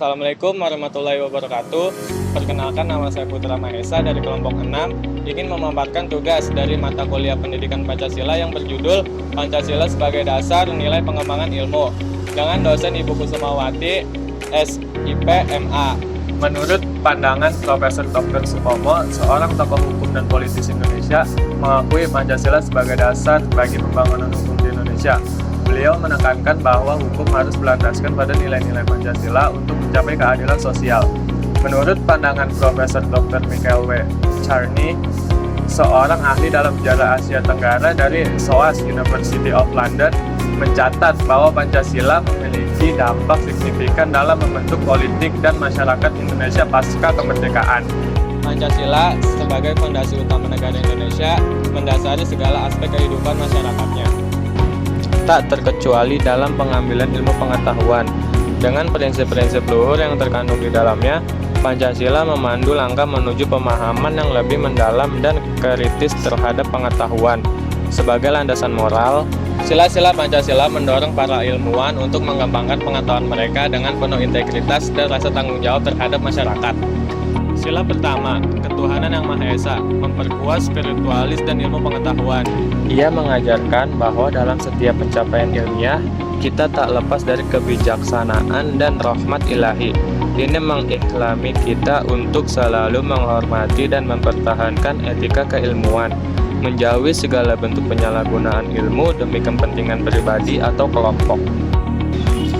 Assalamualaikum warahmatullahi wabarakatuh. Perkenalkan, nama saya Putra Mahesa dari kelompok 6, ingin memaparkan tugas dari mata kuliah pendidikan Pancasila yang berjudul Pancasila sebagai Dasar Nilai Pengembangan Ilmu dengan dosen Ibu Kusumawati, SIP, MA. Menurut pandangan Profesor Dr. Supomo, seorang tokoh hukum dan politisi Indonesia, mengakui Pancasila sebagai dasar bagi pembangunan hukum di Indonesia. Beliau menekankan bahwa hukum harus berlandaskan pada nilai-nilai Pancasila untuk mencapai keadilan sosial. Menurut pandangan Profesor Dr. Michael W. Charney, seorang ahli dalam sejarah Asia Tenggara dari SOAS University of London, mencatat bahwa Pancasila memiliki dampak signifikan dalam membentuk politik dan masyarakat Indonesia pasca kemerdekaan. Pancasila sebagai fondasi utama negara Indonesia mendasari segala aspek kehidupan masyarakatnya, tak terkecuali dalam pengambilan ilmu pengetahuan. Dengan prinsip-prinsip luhur yang terkandung di dalamnya, Pancasila memandu langkah menuju pemahaman yang lebih mendalam dan kritis terhadap pengetahuan. Sebagai landasan moral, sila-sila Pancasila mendorong para ilmuwan untuk mengembangkan pengetahuan mereka dengan penuh integritas dan rasa tanggung jawab terhadap masyarakat. Sila pertama, ketuhanan yang Maha Esa, memperkuat spiritualis dan ilmu pengetahuan. Ia mengajarkan bahwa dalam setiap pencapaian ilmiah, kita tak lepas dari kebijaksanaan dan rahmat ilahi. Ini mengikhlami kita untuk selalu menghormati dan mempertahankan etika keilmuan, menjauhi segala bentuk penyalahgunaan ilmu demi kepentingan pribadi atau kelompok.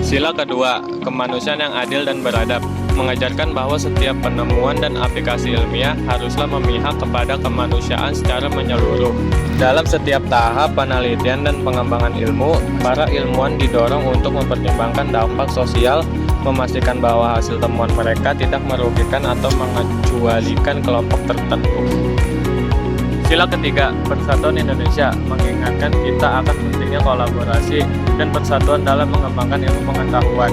Sila kedua, kemanusiaan yang adil dan beradab, mengajarkan bahwa setiap penemuan dan aplikasi ilmiah haruslah memihak kepada kemanusiaan secara menyeluruh. Dalam setiap tahap penelitian dan pengembangan ilmu, para ilmuwan didorong untuk mempertimbangkan dampak sosial, memastikan bahwa hasil temuan mereka tidak merugikan atau mengecualikan kelompok tertentu. Sila ketiga, persatuan Indonesia, mengingatkan kita akan pentingnya kolaborasi dan persatuan dalam mengembangkan ilmu pengetahuan.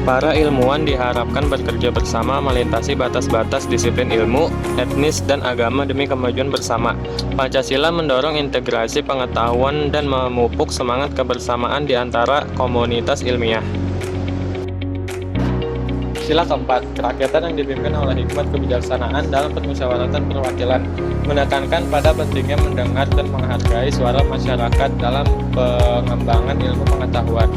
Para ilmuwan diharapkan bekerja bersama melintasi batas-batas disiplin ilmu, etnis, dan agama demi kemajuan bersama. Pancasila mendorong integrasi pengetahuan dan memupuk semangat kebersamaan di antara komunitas ilmiah. Sila keempat, kerakyatan yang dipimpin oleh hikmat kebijaksanaan dalam permusyawaratan perwakilan, menekankan pada pentingnya mendengar dan menghargai suara masyarakat dalam pengembangan ilmu pengetahuan.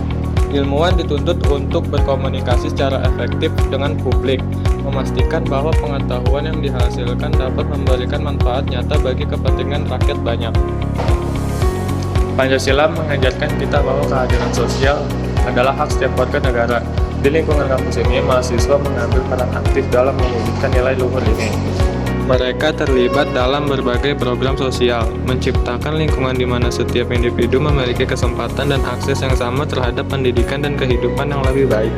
Ilmuwan dituntut untuk berkomunikasi secara efektif dengan publik, memastikan bahwa pengetahuan yang dihasilkan dapat memberikan manfaat nyata bagi kepentingan rakyat banyak. Pancasila mengajarkan kita bahwa keadilan sosial adalah hak setiap warga negara. Di lingkungan kampus ini, mahasiswa mengambil peran aktif dalam mewujudkan nilai luhur ini. Mereka terlibat dalam berbagai program sosial, menciptakan lingkungan di mana setiap individu memiliki kesempatan dan akses yang sama terhadap pendidikan dan kehidupan yang lebih baik.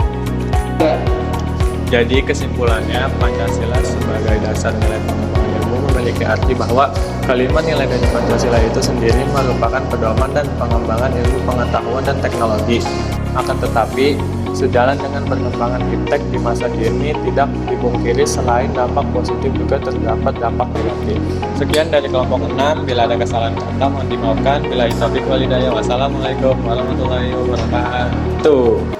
Jadi kesimpulannya, Pancasila sebagai dasar nilai pengembangan ilmu memiliki arti bahwa kalimat nilai dari Pancasila itu sendiri merupakan pedoman dan pengembangan ilmu pengetahuan dan teknologi. Akan tetapi, sejalan dengan perkembangan iptek di masa kini, tidak dipungkiri selain dampak positif juga terdapat dampak negatif. Sekian dari kelompok 6, bila ada kesalahan kata mohon dimaafkan. Bila taufiq wal hidayah, wassalamualaikum warahmatullahi wabarakatuh.